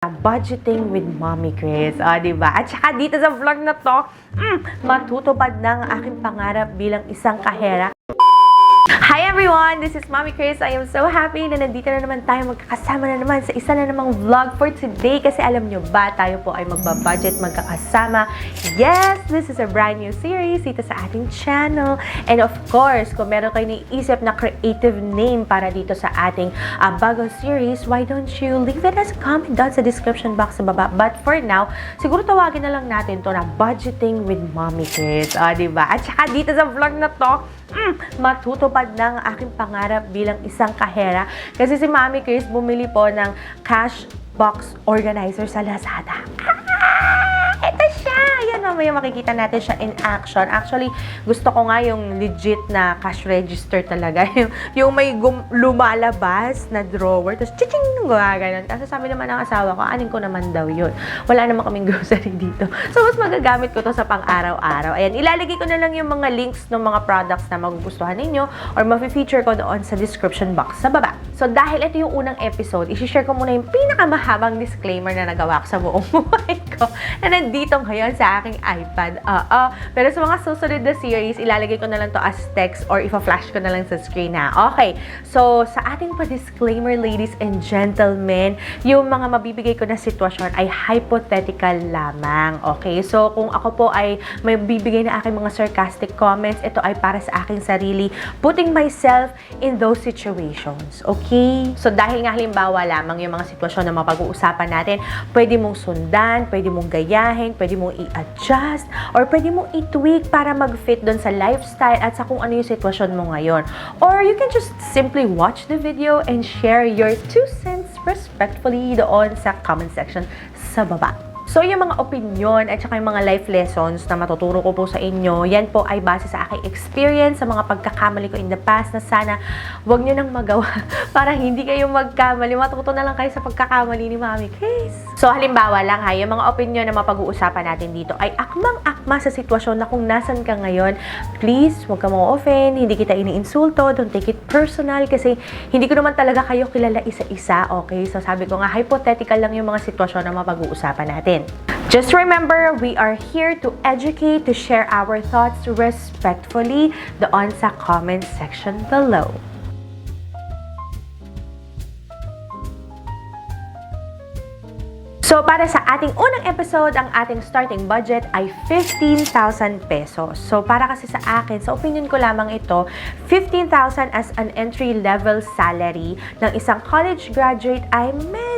Budgeting with Mommy Chris. Diba? At saka dito sa vlog na to, matutupad ng aking pangarap bilang isang kahera. Hi everyone! This is Mommy Chris. I am so happy na nandito na naman tayo magkakasama na naman sa isa na namang vlog for today kasi alam nyo ba, tayo po ay magbabudget magkakasama. Yes! This is a brand new series dito sa ating channel. And of course, kung meron kayo naiisip na creative name para dito sa ating bagong series, why don't you leave it as a comment down sa description box sa baba. But for now, siguro tawagin na lang natin to na Budgeting with Mommy Chris. Diba? At saka dito sa vlog na to, matutupad ng aking pangarap bilang isang kahera. Kasi si Mommy Chris bumili po ng cash box organizer sa Lazada. Ito siya! Yan, mamaya makikita natin siya in action. Actually, gusto ko nga yung legit na cash register talaga. yung may lumalabas na drawer. Tapos, chiching! Gano'n. Kasi sabi naman ng asawa ko, anin ko naman daw yun. Wala naman kaming grocery dito. So, mas magagamit ko to sa pang-araw-araw. Ayan, ilalagay ko na lang yung mga links ng mga products na magugustuhan ninyo or ma-feature ko doon sa description box sa baba. So, dahil ito yung unang episode, isi-share ko muna yung pinakamahabang disclaimer na nagawa ko sa buong buhay ko na nandito ngayon sa aking iPad. Pero sa mga susunod na series, ilalagay ko na lang to as text or ipa-flash ko na lang sa screen na. Okay, so sa ating pa-disclaimer, ladies and gentlemen, yung mga mabibigay ko na sitwasyon ay hypothetical lamang. Okay, so kung ako po ay may bibigay na aking mga sarcastic comments, ito ay para sa aking sarili, putting myself in those situations. Okay? So dahil nga halimbawa lamang yung mga sitwasyon na mapag-uusapan natin, pwede mong sundan, pwede mong gayahin, pwede mong i-adjust, or pwede mong i-tweak para mag-fit doon sa lifestyle at sa kung ano yung sitwasyon mo ngayon. Or you can just simply watch the video and share your 2 cents respectfully doon sa comment section sa baba. So, yung mga opinion at saka yung mga life lessons na matuturo ko po sa inyo, yan po ay base sa aking experience, sa mga pagkakamali ko in the past na sana wag nyo nang magawa para hindi kayo magkamali. Matuto na lang kayo sa pagkakamali ni Mommy Chris. So, halimbawa lang ha, yung mga opinion na mapag-uusapan natin dito ay akmang-akma sa sitwasyon na kung nasan ka ngayon. Please, wag ka ma-offend, hindi kita iniinsulto, don't take it personal kasi hindi ko naman talaga kayo kilala isa-isa, okay? So, sabi ko nga, hypothetical lang yung mga sitwasyon na mapag-uusapan natin. Just remember, we are here to educate, to share our thoughts respectfully doon sa comment section below. So, para sa ating unang episode, ang ating starting budget ay 15,000 pesos. So, para kasi sa akin, sa opinion ko lamang ito, 15,000 as an entry-level salary ng isang college graduate ay medyo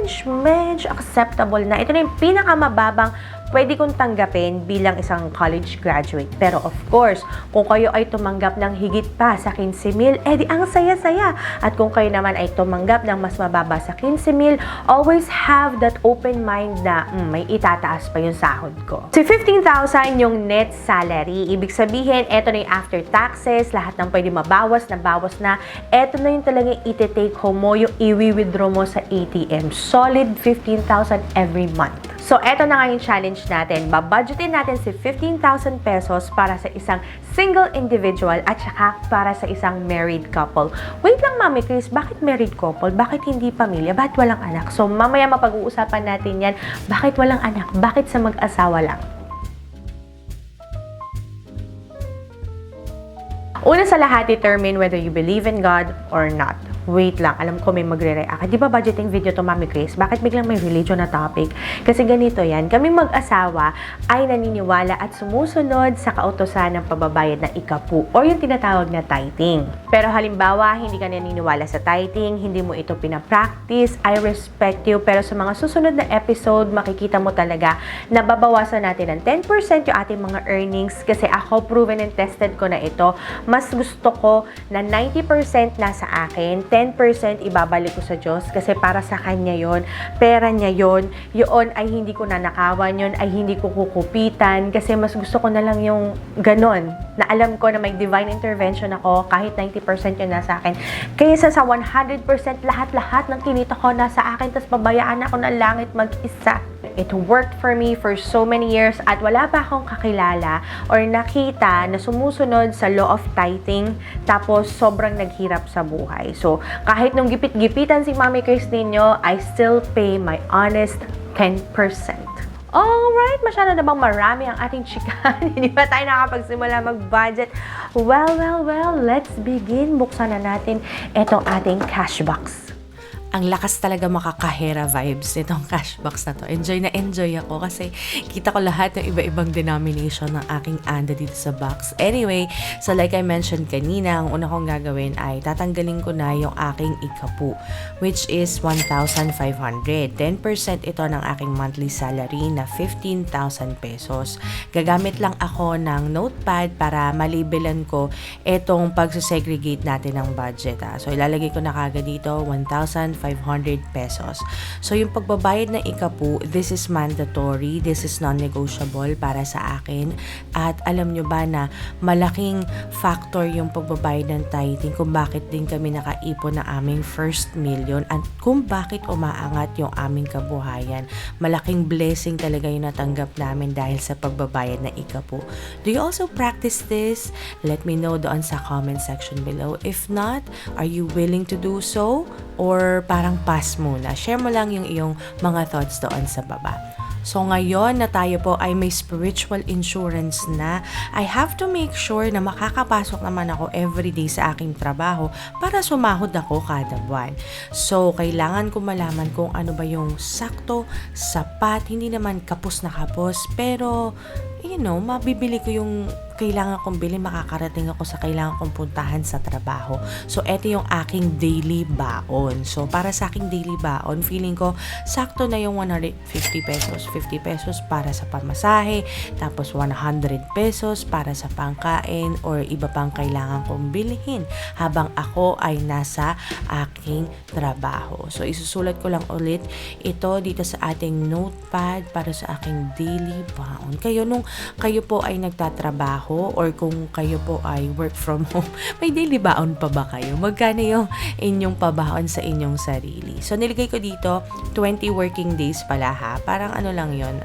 acceptable na. Ito na yung pinakamababang pwede kong tanggapin bilang isang college graduate. Pero of course, kung kayo ay tumanggap ng higit pa sa 15,000, edi ang saya-saya. At kung kayo naman ay tumanggap ng mas mababa sa 15,000, always have that open mind na may itataas pa yung sahod ko. So 15,000 yung net salary. Ibig sabihin, eto na yung after taxes, lahat ng pwede mabawas na. Eto na yung talagang iti-take home mo, yung i-withdraw mo sa ATM. Solid 15,000 every month. So, eto na nga yung challenge natin. Babudgetin natin si 15,000 pesos para sa isang single individual at saka para sa isang married couple. Wait lang, Mommy Chris, bakit married couple? Bakit hindi pamilya? Bakit walang anak? So, mamaya mapag-uusapan natin yan. Bakit walang anak? Bakit sa mag-asawa lang? Una sa lahat, determine whether you believe in God or not. Wait lang, alam ko may magre-react. Di ba budgeting video to, Mommy Chris? Bakit biglang may religion na topic? Kasi ganito yan, kaming mag-asawa ay naniniwala at sumusunod sa kautosan ng pababayad ng ikapu o yung tinatawag na tithing. Pero halimbawa, hindi ka naniniwala sa tithing, hindi mo ito pinapractice, I respect you. Pero sa mga susunod na episode, makikita mo talaga na babawasan natin ng 10% yung ating mga earnings kasi ako, proven and tested ko na ito. Mas gusto ko na 90% nasa akin, 10% ibabalik ko sa Diyos kasi para sa Kanya yon, pera niya yon, yun ay hindi ko nanakawan, yun ay hindi ko kukupitan kasi mas gusto ko na lang yung ganon, na alam ko na may divine intervention ako kahit 90% yun nasa akin, kaysa sa 100% lahat-lahat ng kinita ko nasa akin tapos pabayaan ako ng langit mag-isa. It worked for me for so many years at wala pa akong kakilala or nakita na sumusunod sa law of tithing tapos sobrang naghirap sa buhay. So, kahit nung gipit-gipitan si Mommy Chris ninyo, I still pay my honest 10%. Alright, masyado na bang marami ang ating chikahan? Hindi ba tayo nakapagsimula mag-budget? Well, let's begin. Buksan na natin itong ating cash box. Ang lakas talaga makakahera vibes nitong cash box na to. Enjoy na enjoy ako kasi kita ko lahat ng iba-ibang denomination ng aking ANDA dito sa box. Anyway, so like I mentioned kanina, ang una kong gagawin ay tatanggalin ko na yung aking ikapu, which is 1,500. 10% ito ng aking monthly salary na 15,000 pesos. Gagamit lang ako ng notepad para malibelan ko itong pagsasegregate natin ng budget. So ilalagay ko na kagad dito 1,500 pesos. So, yung pagbabayad ng ikapu, this is mandatory, this is non-negotiable para sa akin. At alam nyo ba na malaking factor yung pagbabayad ng tithing kung bakit din kami nakaipon ng aming first million at kung bakit umaangat yung aming kabuhayan. Malaking blessing talaga yung natanggap namin dahil sa pagbabayad ng ikapu. Do you also practice this? Let me know doon sa comment section below. If not, are you willing to do so? Or parang pass muna. Share mo lang yung iyong mga thoughts doon sa baba. So ngayon na tayo po ay may spiritual insurance na, I have to make sure na makakapasok naman ako everyday sa aking trabaho para sumahod ako kada buwan. So kailangan ko malaman kung ano ba yung sakto, sapat, hindi naman kapos na kapos, pero mabibili ko yung kailangan kong bilhin, makakarating ako sa kailangan kong puntahan sa trabaho. So, eto yung aking daily baon. So, para sa aking daily baon, feeling ko, sakto na yung 150 pesos. 50 pesos para sa pamasahe, tapos 100 pesos para sa pangkain or iba pang kailangan kong bilhin habang ako ay nasa aking trabaho. So, isusulat ko lang ulit ito dito sa ating notepad para sa aking daily baon. Kayo po ay nagtatrabaho or kung kayo po ay work from home, may daily baon pa ba kayo? Magkano yung inyong pabaon sa inyong sarili? So, niligay ko dito 20 working days pala ha. Parang ano lang yun,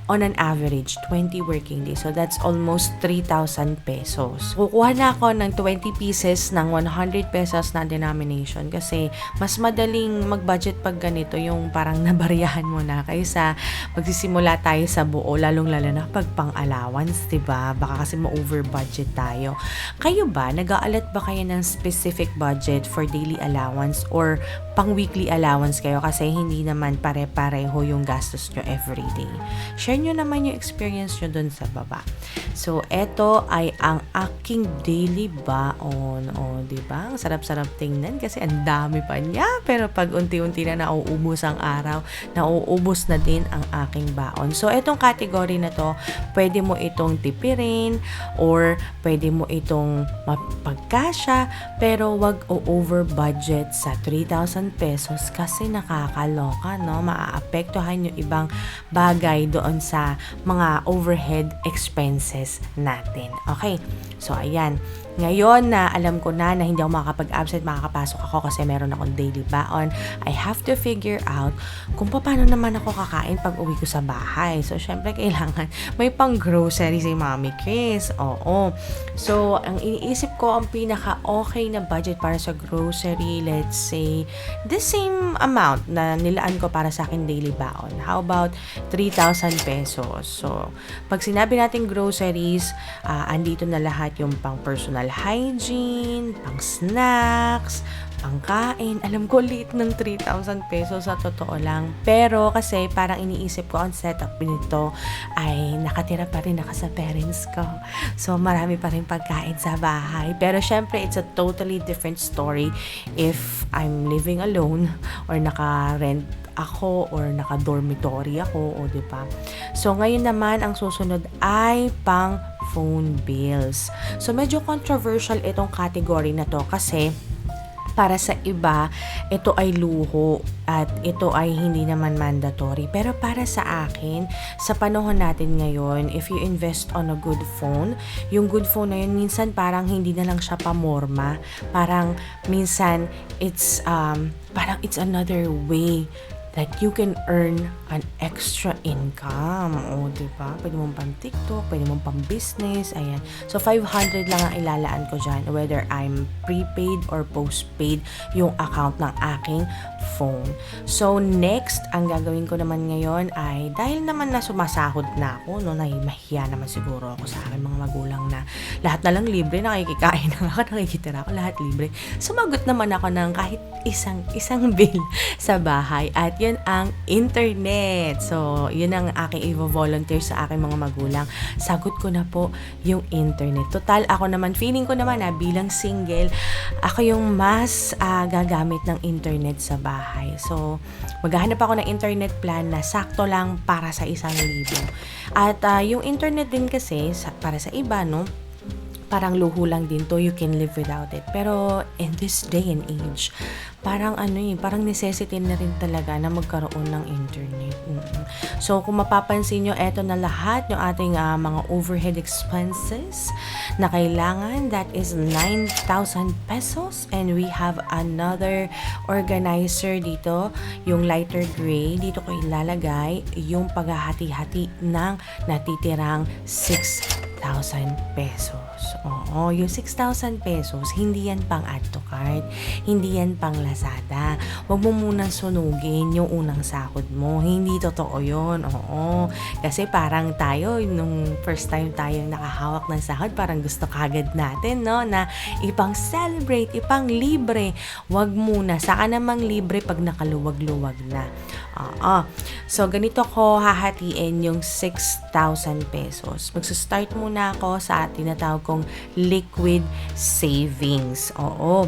on an average, 20 working days. So, that's almost 3,000 pesos. Kukuha na ako ng 20 pieces ng 100 pesos na denomination kasi mas madaling mag-budget pag ganito yung parang nabariyahan mo na kaysa magsisimula tayo sa buo, lalong-lalo na pag pang-allowance, diba? Baka kasi ma-over budget tayo. Kayo ba, nag-aalat ba kayo ng specific budget for daily allowance or pang-weekly allowance kayo kasi hindi naman pare-pareho yung gastos nyo everyday? Share nyo naman yung experience nyo dun sa baba. So, eto ay ang aking daily baon. O, diba? Ang sarap-sarap tingnan kasi ang dami pa niya. Pero pag unti-unti na nauubos ang araw, nauubos na din ang aking baon. So, etong category na to, pwede mo itong tipirin or pwede mo itong mapagkasya pero wag o-over budget sa 3,000 pesos kasi nakakaloka, no? Maaapektuhan yung ibang bagay doon sa mga overhead expenses natin. Okay, so ayan. Ngayon na alam ko na hindi ako makakapag-absent, makakapasok ako kasi meron akong daily baon, I have to figure out kung paano naman ako kakain pag uwi ko sa bahay. So, syempre, kailangan may pang-grocery si Mommy Chris. Oo. So, ang iniisip ko, ang pinaka-okay na budget para sa grocery, let's say, the same amount na nilaan ko para sa akin daily baon. How about 3,000 pesos? So, pag sinabi natin groceries, andito na lahat yung pang-personal hygiene, pang snacks, pangkain. Alam ko, liit ng 3,000 pesos sa totoo lang. Pero kasi parang iniisip ko ang setup nito ay nakatira pa rin ako sa parents ko. So, marami pa rin pagkain sa bahay. Pero syempre, it's a totally different story if I'm living alone or naka-rent ako or naka-dormitory ako, o diba? So, ngayon naman, ang susunod ay pang phone bills. So, medyo controversial itong category na to kasi para sa iba, ito ay luho at ito ay hindi naman mandatory. Pero para sa akin, sa panahon natin ngayon, if you invest on a good phone, yung good phone na yun, minsan parang hindi na lang siya pamorma. Parang minsan, it's another way that you can earn an extra income. O, diba? Pwede mong pang TikTok, pwede mong pang business, ayan. So, 500 lang ang ilalaan ko dyan, whether I'm prepaid or postpaid yung account ng aking phone. So, next, ang gagawin ko naman ngayon ay, dahil naman na sumasahod na ako, no, mahiya naman siguro ako sa aking mga magulang na lahat na lang libre, nakikikain na ako, nakikitira ako, lahat libre. Sumagot naman ako ng kahit isang bill sa bahay, at yun ang internet. So, yun ang aking i-volunteer sa aking mga magulang. Sagot ko na po yung internet. Total, ako naman, feeling ko naman bilang single, ako yung mas gagamit ng internet sa bahay. So, maghahanap ako ng internet plan na sakto lang para sa 1,000. At yung internet din kasi, para sa iba, no, parang luho lang din to, you can live without it. Pero in this day and age, parang parang necessity na rin talaga na magkaroon ng internet. So, kung mapapansin nyo, eto na lahat yung ating mga overhead expenses na kailangan. That is 9,000 pesos. And we have another organizer dito, yung lighter gray. Dito ko ilalagay yung paghahati-hati ng natitirang 6,000 pesos. Oo, yung 6,000 pesos, hindi yan pang add to cart, hindi yan pang Lazada. Huwag mo munang sunugin yung unang sahod mo. Hindi totoo yun. Oo. Kasi parang tayo, nung first time tayong nakahawak ng sahod, parang gusto kagad natin, no? Na ipang celebrate, ipang libre. Huwag muna. Saka namang libre pag nakaluwag-luwag na. So, ganito ko hahatiin yung 6,000 pesos. Magsa-start muna ako sa tinatawag kong liquid savings. Oo.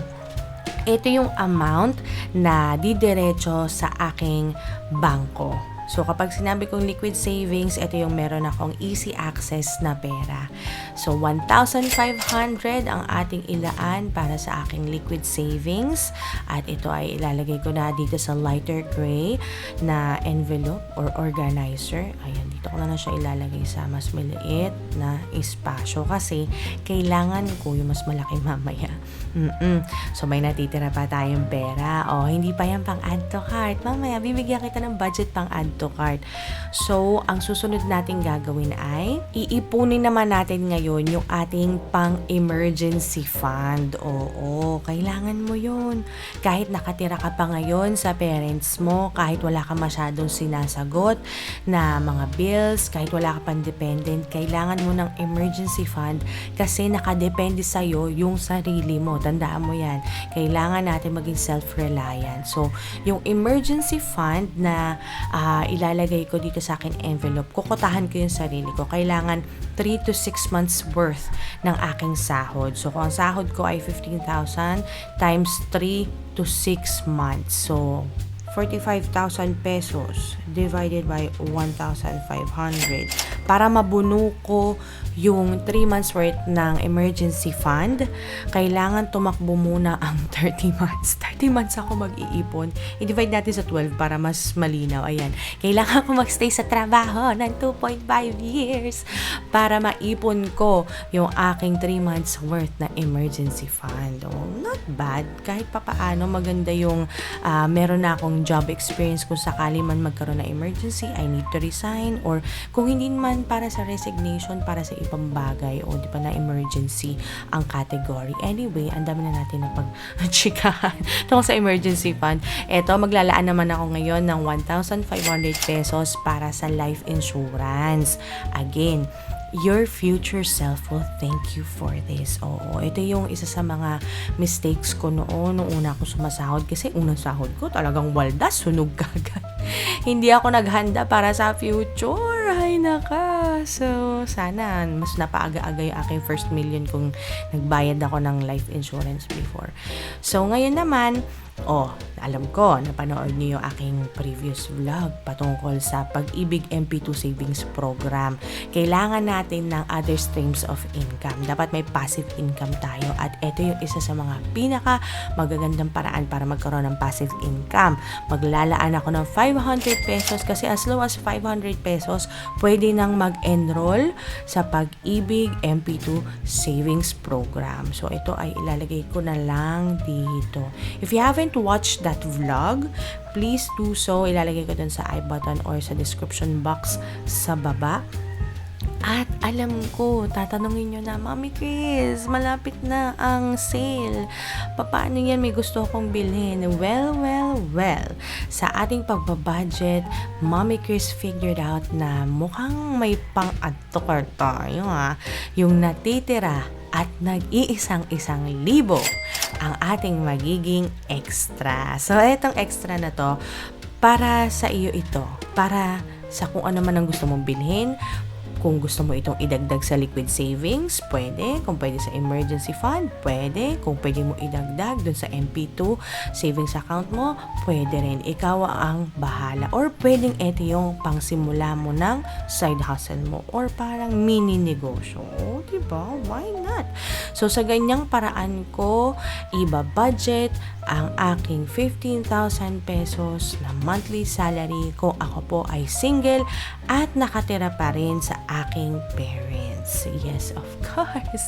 Ito yung amount na didiretso sa aking bangko. So, kapag sinabi kong liquid savings, ito yung meron akong easy access na pera. So, 1,500 ang ating ilaan para sa aking liquid savings. At ito ay ilalagay ko na dito sa lighter gray na envelope or organizer. Ayan, dito ko na siya ilalagay sa mas maliit na espasyo kasi kailangan ko yung mas malaki mamaya. So, may natitira pa tayong pera. O, hindi pa yan pang add to cart. Mamaya, bibigyan kita ng budget pang add to cart. So, ang susunod natin gagawin ay iipunin naman natin ngayon yung ating pang-emergency fund. Oo, kailangan mo yun. Kahit nakatira ka pa ngayon sa parents mo, kahit wala ka masyadong sinasagot na mga bills, kahit wala ka pang dependent, kailangan mo ng emergency fund kasi nakadepende sa'yo yung sarili mo. Tandaan mo yan. Kailangan natin maging self-reliant. So, yung emergency fund na ilalagay ko dito sa akin envelope, kukotahan ko yung sarili ko. Kailangan 3 to 6 months worth ng aking sahod. So, kung ang sahod ko ay 15,000 times 3 to 6 months. So, 45,000 pesos divided by 1,500 para mabuno ko yung 3 months worth ng emergency fund. Kailangan tumakbo muna ang 30 months. 30 months ako mag-iipon. I-divide natin sa 12 para mas malinaw. Ayan. Kailangan ko magstay sa trabaho ng 2.5 years para maipon ko yung aking 3 months worth na emergency fund. Oh, not bad. Kahit papaano maganda yung meron na akong job experience kung sakali man magkaroon ng emergency, I need to resign, or kung hindi man para sa resignation, para sa ibang bagay o di pa na emergency ang category. Anyway, ang dami na natin na pag-chikahan tungkol sa emergency fund. Eto, maglalaan naman ako ngayon ng 1,500 pesos para sa life insurance. Again, your future self will thank you for this. Oo, ito yung isa sa mga mistakes ko noon, nung una ako sumasahod. Kasi unang sahod ko talagang waldas, sunog kagad. Hindi ako naghanda para sa future. Ay, naka. So, sana mas napaaga-aga yung aking first million kung nagbayad ako ng life insurance before. So, ngayon naman, alam ko, napanood niyo yung aking previous vlog patungkol sa Pag-ibig MP2 Savings Program. Kailangan natin ng other streams of income. Dapat may passive income tayo at ito yung isa sa mga pinaka magagandang paraan para magkaroon ng passive income. Maglalaan ako ng 500 pesos kasi as low as 500 pesos, pwede nang mag-enroll sa Pag-ibig MP2 Savings Program. So, ito ay ilalagay ko na lang dito. If you haven't haven't watched that vlog, please do so. Ilalagay ko dun sa I button or sa description box sa baba. At alam ko, tatanungin nyo na, Mami Chris, malapit na ang sale. Paano yan? May gusto akong bilhin. Well. Sa ating pagbabudget, Mami Chris figured out na mukhang may pang-adtokar tayo yung natitira at nag-iisang-isang libo ang ating magiging extra. So, etong extra na to, para sa iyo ito. Para sa kung ano man ang gusto mong bilhin. Kung gusto mo itong idagdag sa liquid savings, pwede. Kung pwede sa emergency fund, pwede. Kung pwede mo idagdag dun sa MP2 savings account mo, pwede rin. Ikaw ang bahala. Or pwedeng ito yung pangsimula mo ng side hustle mo. Or parang mini negosyo. O, diba? Why not? So, sa ganyang paraan ko, iba-budget ang aking 15,000 pesos na monthly salary kung ako po ay single at nakatira pa rin sa aking parents. Yes, of course.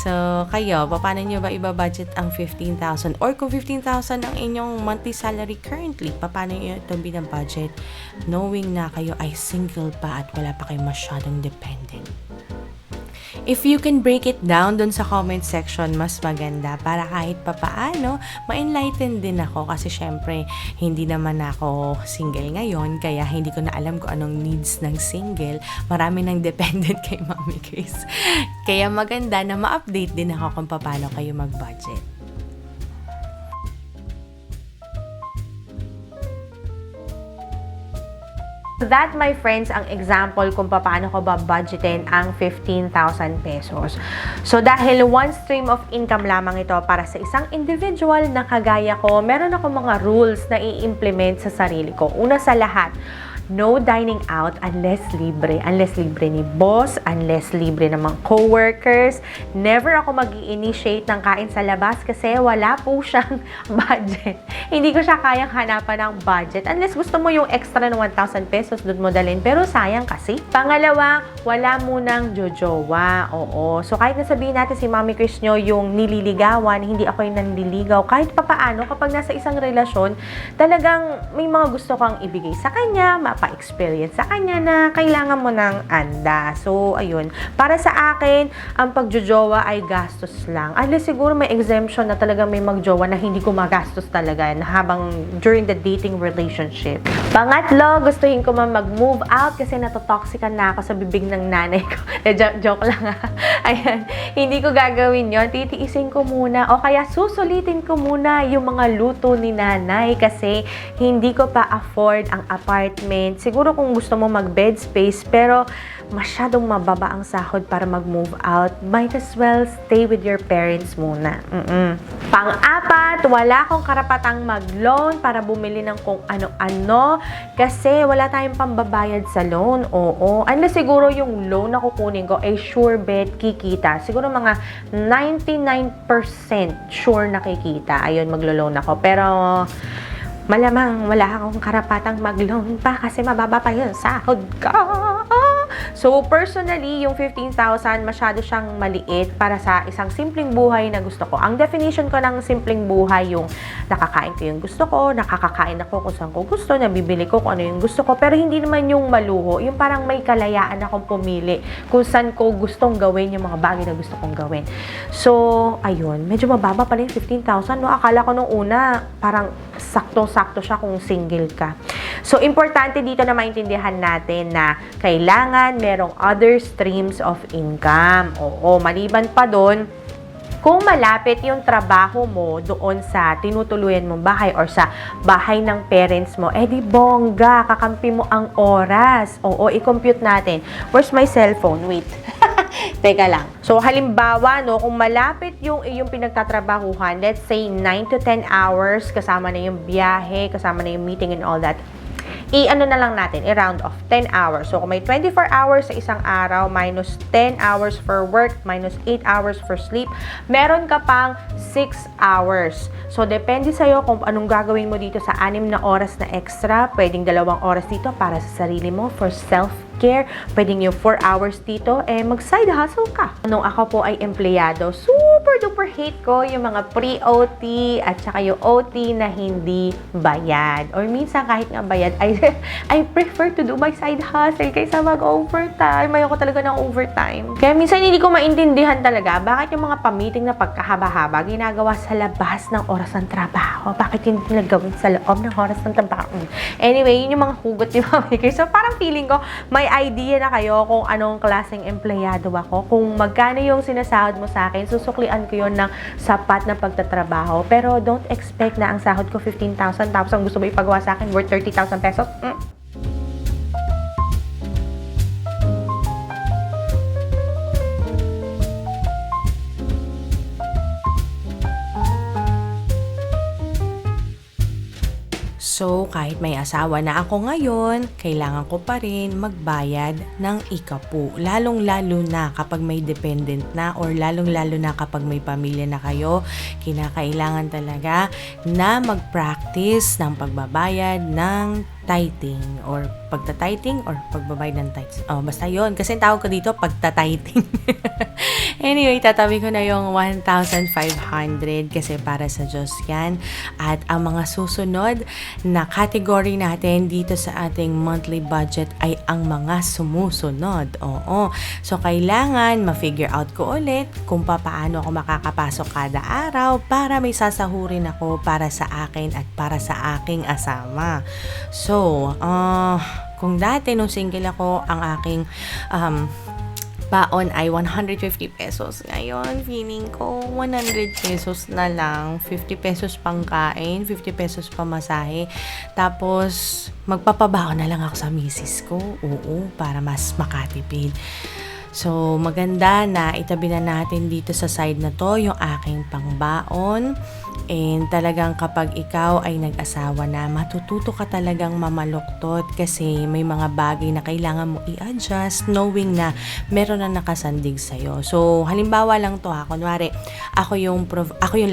So, kayo, paano nyo ba iba-budget ang 15,000? Or kung 15,000 ang inyong monthly salary currently, paano nyo ito binabudget knowing na kayo ay single pa at wala pa kayong masyadong dependent? If you can break it down dun sa comment section, mas maganda para kahit papaano, ma-enlighten din ako kasi syempre, hindi naman ako single ngayon, kaya hindi ko na alam kung anong needs ng single. Marami nang dependent kay Mami Chris. Kaya maganda na ma-update din ako kung paano kayo mag-budget. So that, my friends, ang example kung paano ko ba budgetin ang 15,000 pesos. So dahil one stream of income lamang ito para sa isang individual na kagaya ko, meron ako mga rules na i-implement sa sarili ko. Una sa lahat, no dining out unless libre. Unless libre ni boss, unless libre ng mga coworkers. Never ako mag-i-initiate ng kain sa labas kasi wala po siyang budget. Hindi ko siya kayang hanapan ng budget. Unless gusto mo yung extra na 1,000 pesos, doon mo dalhin. Pero sayang kasi. Pangalawa, wala munang jojowa. Oo. So kahit nasabihin natin si Mami Chris nyo yung nililigawan, hindi ako yung nanliligaw. Kahit papaano, kapag nasa isang relasyon, talagang may mga gusto kang ibigay sa kanya, pa-experience sa kanya na kailangan mo ng anda. So, ayun. Para sa akin, ang pagjojowa ay gastos lang. Unless siguro may exemption na talaga may magjowa na hindi ko magastos talaga na habang during the dating relationship. Pangatlo, gustuhin ko man mag-move out kasi natotoxican na ako sa bibig ng nanay ko. Joke lang ha. Ayan. Hindi ko gagawin yon. Titiisin ko muna o kaya susulitin ko muna yung mga luto ni nanay kasi hindi ko pa afford ang apartment. Siguro kung gusto mo mag-bed space pero masyadong mababa ang sahod para mag-move out, might as well stay with your parents muna. Pang-apat, wala akong karapatang mag-loan para bumili ng kung ano-ano kasi wala tayong pambabayad sa loan. Oo. Unless siguro yung loan na kukunin ko ay sure bet kikita. Siguro mga 99% sure na kikita. Ayun, maglo-loan ako. Pero malamang wala akong karapatang mag-loan pa kasi mababa pa yun sahod ko. So, personally, yung 15,000 masyado siyang maliit para sa isang simpleng buhay na gusto ko. Ang definition ko ng simpleng buhay, yung nakakain ko yung gusto ko, nakakakain ako kung saan ko gusto, nabibili ko kung ano yung gusto ko, pero hindi naman yung maluho, yung parang may kalayaan akong pumili kung saan ko gustong gawin yung mga bagay na gusto kong gawin. So, ayun, medyo mababa pa rin 15,000, no? Akala ko nung una, parang sakto-sakto siya kung single ka. So, importante dito na maintindihan natin na kailangan merong other streams of income. Oo, maliban pa doon, kung malapit yung trabaho mo doon sa tinutuluyan mong bahay or sa bahay ng parents mo, di bongga, kakampi mo ang oras. Oo, i-compute natin. Where's my cellphone? Wait. Teka lang. So, halimbawa, no, kung malapit yung iyong pinagtatrabahuhan, let's say 9 to 10 hours, kasama na yung biyahe, kasama na yung meeting and all that, i-ano na lang natin, i-round off, 10 hours. So, kung may 24 hours sa isang araw, minus 10 hours for work, minus 8 hours for sleep, meron ka pang 6 hours. So, depende sa'yo kung anong gagawin mo dito sa 6 na oras na extra. Pwedeng 2 oras dito para sa sarili mo, for self-care. Pwedeng yung 4 hours dito, mag-side hustle ka. Nung ako po ay empleyado, super duper hate ko yung mga pre-OT at saka yung OT na hindi bayad. Or minsan kahit nga bayad, I prefer to do my side hustle kaysa mag-overtime. Ayoko talaga ng overtime. Kaya minsan hindi ko maintindihan talaga bakit yung mga pamiting na pagkahaba-haba ginagawa sa labas ng oras ng trabaho. Bakit hindi nagawin sa loob ng oras ng trabaho? Anyway, yun yung mga hugot ni Mami Chris. So parang feeling ko, may idea na kayo kung anong klaseng empleyado ako. Kung magkano yung sinasahod mo sa akin, susuklian ko yun ng sapat na pagtatrabaho. Pero don't expect na ang sahod ko 15,000 tapos ang gusto mo ipagawa sa akin worth 30,000 pesos. So, kahit may asawa na ako ngayon, kailangan ko pa rin magbayad ng ikapu. Lalong-lalo na kapag may dependent na or lalong-lalo na kapag may pamilya na kayo, kinakailangan talaga na mag-practice ng pagbabayad ng tithing or pagta-tithing or pagbabayad ng tithes. Oh, basta yon. Kasi tawag ko dito pagta-tithing. Anyway, tatabi ko na yung 1,500 kasi para sa Diyos yan. At ang mga susunod na category natin dito sa ating monthly budget ay ang mga sumusunod. Oo. So, kailangan ma-figure out ko ulit kung paano ako makakapasok kada araw para may sasahurin ako para sa akin at para sa aking asama. So, kung dati nung single ako, ang aking baon ay 150 pesos. Ngayon, feeling ko 100 pesos na lang. 50 pesos pang kain, 50 pesos pamasahe. Tapos, magpapabaon na lang ako sa misis ko. Oo, para mas makatipid. So, maganda na itabi na natin dito sa side na to yung aking pangbaon. And talagang kapag ikaw ay nag-asawa na, matututo ka talagang mamaluktot kasi may mga bagay na kailangan mo i-adjust knowing na meron na nakasandig sa'yo. So, halimbawa lang to ha. Kunwari, ako yung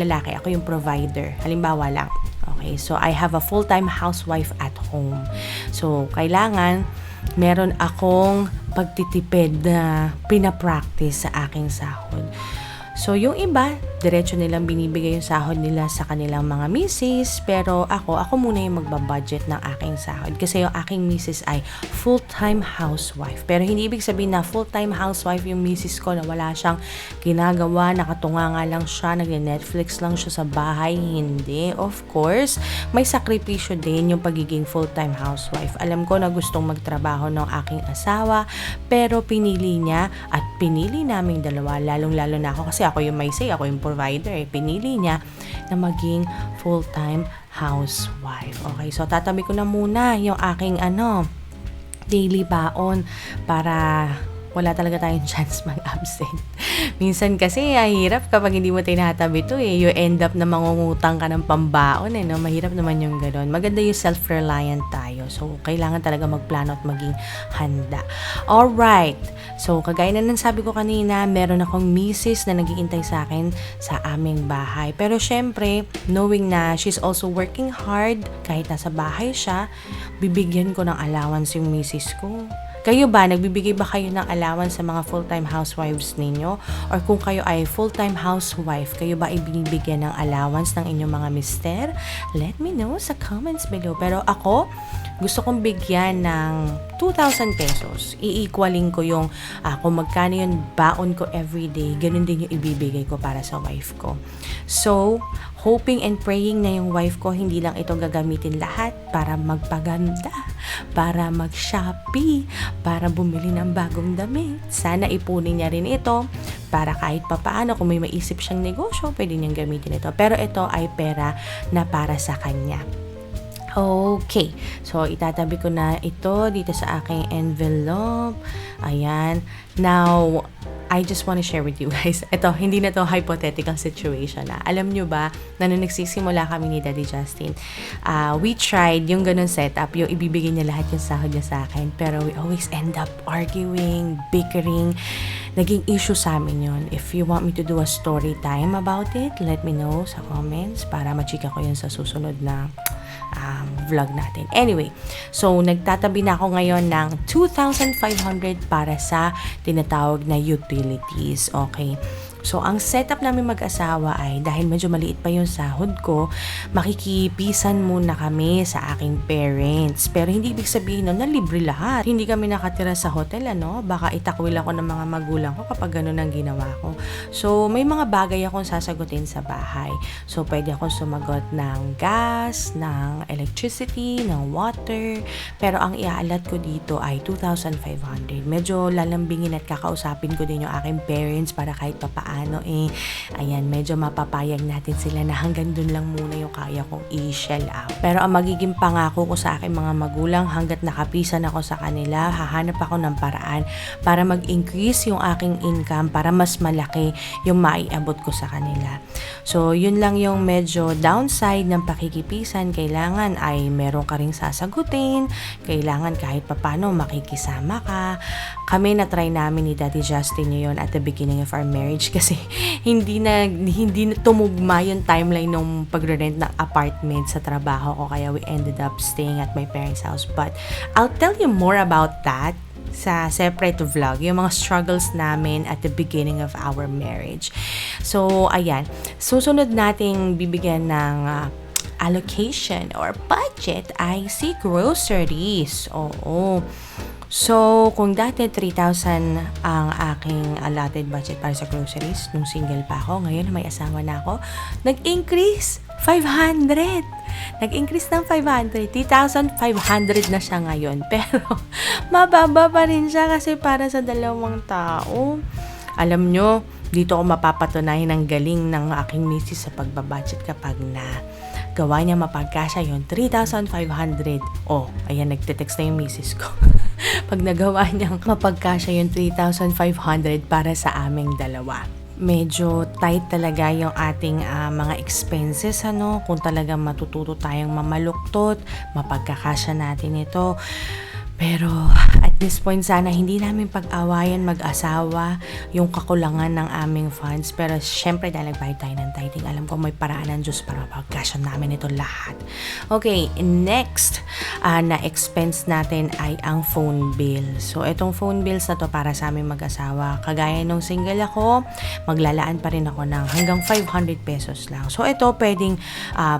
lalaki, ako yung provider. Halimbawa lang. Okay, so I have a full-time housewife at home. So, kailangan meron akong pagtitipid na pinapractice sa aking sahod. So, yung iba, diretso nilang binibigay yung sahod nila sa kanilang mga misis, pero ako muna yung magbabudget ng aking sahod. Kasi yung aking misis ay full-time housewife. Pero hindi ibig sabihin na full-time housewife yung misis ko na wala siyang ginagawa, nakatunganga lang siya, nag-Netflix lang siya sa bahay. Hindi. Of course, may sakripisyo din yung pagiging full-time housewife. Alam ko na gustong magtrabaho ng aking asawa, pero pinili niya at pinili naming dalawa, lalong-lalo na ako kasi ako yung may say, ako yung provider. Pinili niya na maging full-time housewife. Okay, so tatabi ko na muna yung aking daily baon para wala talaga tayong chance mag-absent. Minsan kasi, hirap kapag hindi mo tinatabi ito eh. You end up na mangungutang ka ng pambaon eh, no? Mahirap naman yung gano'n. Maganda yung self-reliant tayo. So, kailangan talaga magplano at maging handa. Alright. So, kagaya na ng sabi ko kanina, meron akong misis na nag-iintay sa akin sa aming bahay. Pero syempre, knowing na she's also working hard, kahit nasa bahay siya, bibigyan ko ng allowance yung misis ko. Kayo ba, nagbibigay ba kayo ng allowance sa mga full-time housewives ninyo? Or kung kayo ay full-time housewife, kayo ba ay binibigyan ng allowance ng inyong mga mister? Let me know sa comments below. Pero ako, gusto kong bigyan ng 2,000 pesos. I-equaling ko yung kung magkano yung baon ko everyday, ganun din yung ibibigay ko para sa wife ko. So, hoping and praying na yung wife ko hindi lang ito gagamitin lahat para magpaganda, para mag-Shopee, para bumili ng bagong damit. Sana ipunin niya rin ito para kahit papaano kung may maisip siyang negosyo, pwede niyang gamitin ito. Pero ito ay pera na para sa kanya. Okay. So, itatabi ko na ito dito sa aking envelope. Ayan. Now, I just want to share with you guys. Ito, hindi na to hypothetical situation. Alam nyo ba, na nung nagsisimula kami ni Daddy Justin, we tried yung ganun setup, yung ibibigay niya lahat yung sahod niya sa akin. Pero we always end up arguing, bickering. Naging issue sa amin yun. If you want me to do a story time about it, let me know sa comments para machika ko yun sa susunod na vlog natin. Anyway, so nagtatabi na ako ngayon ng 2,500 para sa tinatawag na utilities. Okay. So, ang setup namin mag-asawa ay dahil medyo maliit pa yung sahod ko, makikipisan muna kami sa aking parents. Pero hindi ibig sabihin na libre lahat. Hindi kami nakatira sa hotel, ano? Baka itakwil ako ng mga magulang ko kapag ganun ang ginawa ko. So, may mga bagay akong sasagutin sa bahay. So, pwede akong sumagot ng gas, ng electricity, ng water. Pero ang iaalat ko dito ay 2,500. Medyo lalambingin at kakausapin ko din yung aking parents para kahit papaano ayan, medyo mapapayag natin sila na hanggang dun lang muna yung kaya kong i-shell out. Pero ang magiging pangako ko sa aking mga magulang, hanggat nakapisan ako sa kanila, hahanap ako ng paraan para mag-increase yung aking income para mas malaki yung maiabot ko sa kanila. So, yun lang yung medyo downside ng pakikipisan. Kailangan ay meron ka ring sasagutin, kailangan kahit papano makikisama ka. Kami na try namin ni Daddy Justin yun at the beginning of our marriage kasi hindi na tumugma yung timeline ng pagre-rent ng apartment sa trabaho ko, kaya we ended up staying at my parents' house. But I'll tell you more about that sa separate vlog, yung mga struggles namin at the beginning of our marriage. So, ayan. Susunod nating bibigyan ng allocation or budget ay si groceries. Oo. So, kung dati 3,000 ang aking allotted budget para sa groceries, nung single pa ako, ngayon may asawa na ako, nag-increase 500. Nag-increase ng 500. 3,500 na siya ngayon. Pero, mababa pa rin siya kasi para sa dalawang tao. Alam nyo, dito ako mapapatunayan ang galing ng aking misis sa pagbabudget kapag na gawa niya mapagkasya yun, 3,500. Oh, ayan, nagte-text na yung misis ko. Pag nagawa niyang mapagkasya yung 3,500 para sa aming dalawa. Medyo tight talaga yung ating mga expenses, ano? Kung talagang matututo tayong mamaluktot, mapagkakasya natin ito. Pero at this point, sana hindi namin pag-awayan mag-asawa yung kakulangan ng aming funds. Pero syempre dahil nagbayad tayo ng tithing, alam ko may paraan ng Diyos para mapagkasya namin ito lahat. Okay, next na expense natin ay ang phone bill. So itong phone bills na to para sa aming mag-asawa. Kagaya nung single ako, maglalaan pa rin ako ng hanggang 500 pesos lang. So ito pwedeng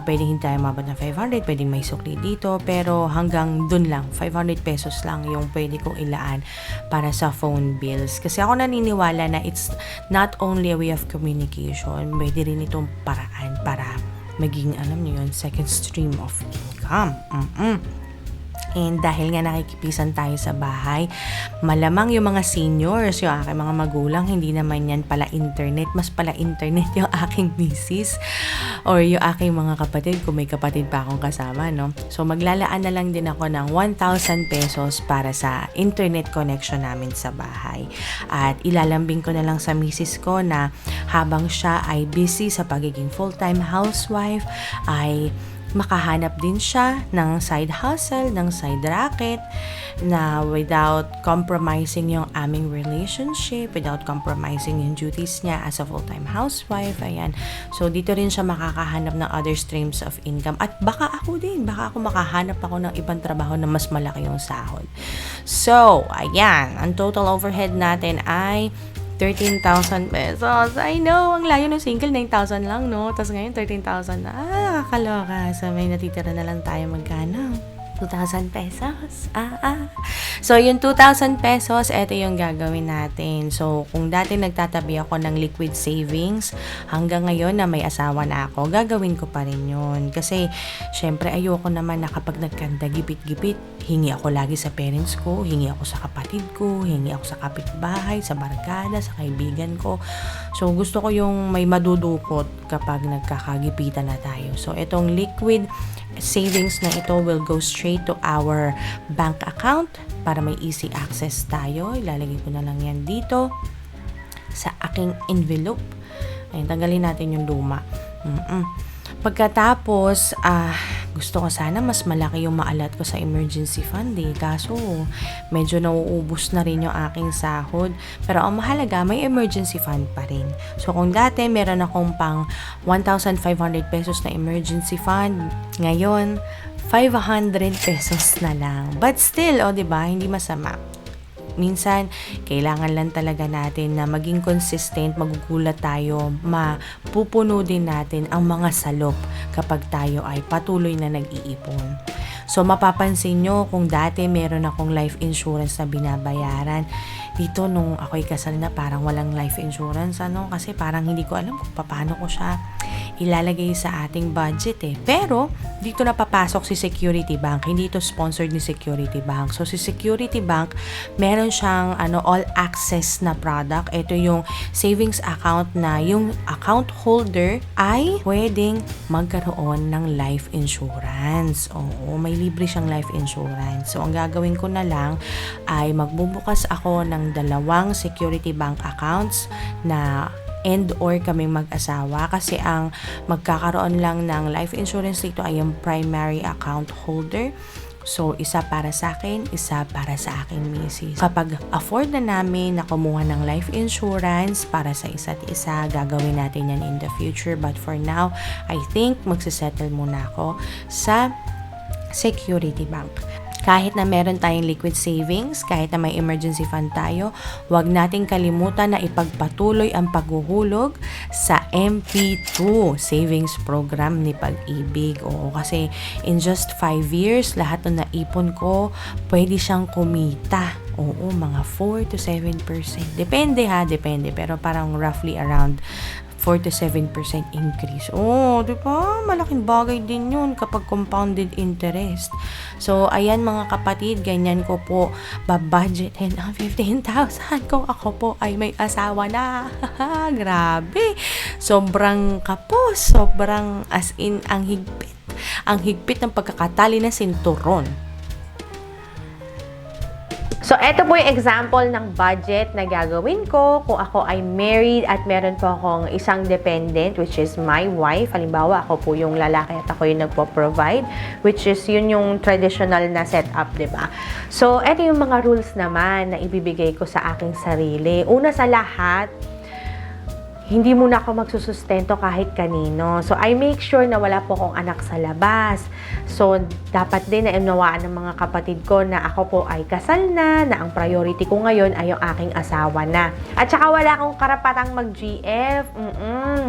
hindi tayo mabot ng 500, pwedeng may sukli dito, pero hanggang dun lang, 500 pesos lang yung pwede kong ilaan para sa phone bills. Kasi ako naniniwala na it's not only a way of communication, pwede rin itong paraan para maging, alam niyo yun, second stream of income. And dahil nga nakikipisan tayo sa bahay, malamang yung mga seniors, yung aking mga magulang, hindi naman yan pala internet. Mas pala internet yung aking misis or yung aking mga kapatid, kung may kapatid pa akong kasama, no? So, maglalaan na lang din ako ng 1,000 pesos para sa internet connection namin sa bahay. At ilalambing ko na lang sa misis ko na habang siya ay busy sa pagiging full-time housewife, ay makahanap din siya ng side hustle, ng side racket na without compromising yung aming relationship, without compromising yung duties niya as a full-time housewife. Ayan. So, dito rin siya makakahanap ng other streams of income. At baka ako makahanap ako ng ibang trabaho na mas malaki yung sahod. So, ayan. Ang total overhead natin ay 13,000 pesos. I know, ang layo ng single, 9,000 lang, no? Tapos ngayon, 13,000 na. Kakaloka. So, may natitira na lang tayo magkano? 2,000 pesos. So, yung 2,000 pesos, ito yung gagawin natin. So, kung dati nagtatabi ako ng liquid savings, hanggang ngayon na may asawa na ako, gagawin ko pa rin yun. Kasi, syempre, ayoko naman na kapag nagkanda gipit-gipit, hingi ako lagi sa parents ko, hingi ako sa kapatid ko, hingi ako sa kapitbahay, sa barkada, sa kaibigan ko. So, gusto ko yung may madudukot kapag nagkakagipitan na tayo. So, itong liquid savings na ito will go straight to our bank account para may easy access tayo. Ilalagay ko na lang yan dito sa aking envelope. Ayun, tanggalin natin yung luma. Pagkatapos, gusto ko sana mas malaki yung maalat ko sa emergency fund Kaso, medyo nauubos na rin yung aking sahod. Pero ang mahalaga, may emergency fund pa rin. So, kung dati meron akong pang 1,500 pesos na emergency fund, ngayon, 500 pesos na lang. But still, diba, hindi masama. minsan, kailangan lang talaga natin na maging consistent, magugulat tayo, mapupuno din natin ang mga salop kapag tayo ay patuloy na nag-iipon. So, mapapansin nyo kung dati meron akong life insurance na binabayaran. Dito, nung ako'y kasal na, parang walang life insurance, kasi parang hindi ko alam kung paano ko siya ilalagay sa ating budget Pero, dito na papasok si Security Bank. Hindi ito sponsored ni Security Bank. So, si Security Bank, meron siyang all access na product. Ito yung savings account na yung account holder ay pwedeng magkaroon ng life insurance. Oo, may libre siyang life insurance. So, ang gagawin ko na lang ay magbubukas ako ng 2 Security Bank accounts na and or kaming mag-asawa kasi ang magkakaroon lang ng life insurance dito ay yung primary account holder. So, isa para sa akin, isa para sa akin misis. Kapag afford na namin na kumuha ng life insurance para sa isa't isa, gagawin natin yan in the future. But for now, I think magsisettle muna ako sa Security Bank. Kahit na meron tayong liquid savings, kahit na may emergency fund tayo, huwag nating kalimutan na ipagpatuloy ang paghuhulog sa MP2 savings program ni Pag-ibig. Oo, kasi in just 5 years, lahat ng naipon ko, pwede siyang kumita. Oo, mga 4 to 7%. Depende. Pero parang roughly around 4 to 7% increase. Oh, di ba? Malaking bagay din yun kapag compounded interest. So, ayan mga kapatid, ganyan ko po babudgetin ang 15,000 kung ako po ay may asawa na. Grabe! Sobrang kapos. Sobrang as in, ang higpit. Ang higpit ng pagkakatali na sinturon. So, eto po yung example ng budget na gagawin ko kung ako ay married at meron po akong isang dependent, which is my wife. Halimbawa, ako po yung lalaki at ako yung nagpo-provide, which is yun yung traditional na setup, diba? So, eto yung mga rules naman na ibibigay ko sa aking sarili. Una sa lahat, hindi muna ako magsusustento kahit kanino. So, I make sure na wala po akong anak sa labas. So, dapat din na unawaan ng mga kapatid ko na ako po ay kasal na ang priority ko ngayon ay yung aking asawa na. At saka wala akong karapatang mag-GF.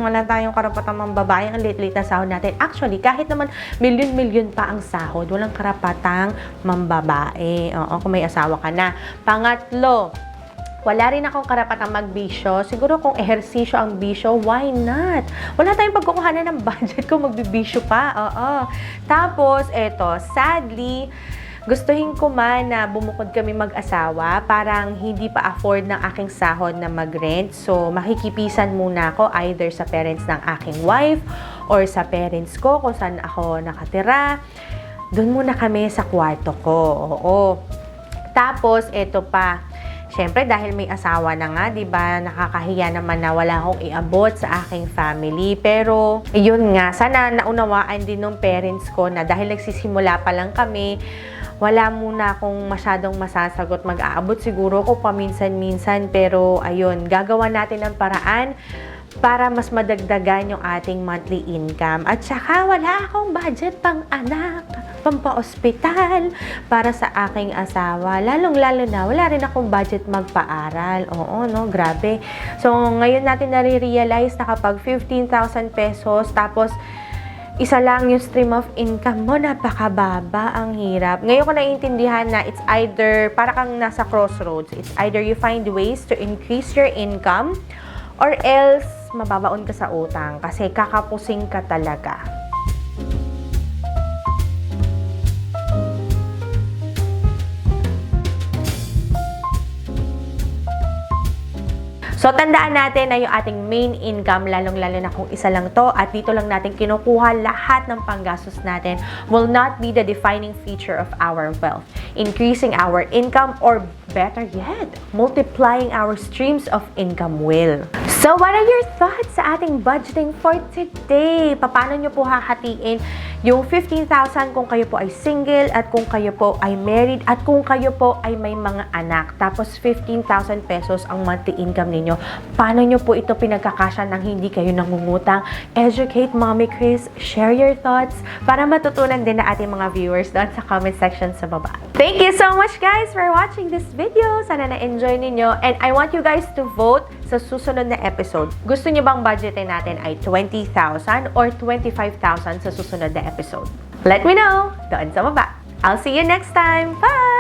Wala tayong karapatang mambabae. Ang lit-lit na sahod natin. Actually, kahit naman milyon-milyon pa ang sahod, walang karapatang mambabae. Oo, kung may asawa ka na. Pangatlo, wala rin akong karapatang magbisyo. Siguro kung ehersisyo ang bisyo, why not? Wala tayong pagkukuhanan ng budget kung magbibisyo pa. Oo. Tapos, eto, sadly, gustuhin ko man na bumukod kami mag-asawa, parang hindi pa afford ng aking sahod na mag-rent. So, makikipisan muna ako either sa parents ng aking wife or sa parents ko kung saan ako nakatira. Doon muna kami sa kwarto ko. Oo. Tapos, eto pa. Siyempre, dahil may asawa na nga, diba, nakakahiya naman na wala akong iabot sa aking family. Pero, yun nga, sana naunawaan din ng parents ko na dahil nagsisimula pa lang kami, wala muna akong masyadong masasagot. Mag-aabot siguro ko paminsan-minsan, pero ayun, gagawa natin ang paraan para mas madagdagan yung ating monthly income. At saka, wala akong budget pang anak, pampa-ospital para sa aking asawa. Lalong-lalo na, wala rin akong budget magpaaral. Oo, no? Grabe. So, ngayon natin nare-realize na kapag 15,000 pesos, tapos isa lang yung stream of income mo, napakababa, ang hirap. Ngayon ko naiintindihan na it's either, para kang nasa crossroads, it's either you find ways to increase your income or else mababaon ka sa utang kasi kakapusing ka talaga. So, tandaan natin na yung ating main income, lalong-lalo na kung isa lang to, at dito lang natin kinukuha lahat ng panggastos natin, will not be the defining feature of our wealth. Increasing our income, or better yet, multiplying our streams of income will. So, what are your thoughts sa ating budgeting for today? Paano nyo po hahatiin Yung 15,000 kung kayo po ay single at kung kayo po ay married at kung kayo po ay may mga anak. Tapos 15,000 pesos ang monthly income ninyo. Paano nyo po ito pinagkakasya nang hindi kayo nangungutang? Educate Mommy Chris, share your thoughts para matutunan din na ating mga viewers doon sa comment section sa baba. Thank you so much guys for watching this video. Sana na-enjoy ninyo and I want you guys to vote sa susunod na episode. Gusto nyo bang budgetin natin ay 20,000 or 25,000 sa susunod na episode? Let me know doon sa baba. I'll see you next time. Bye!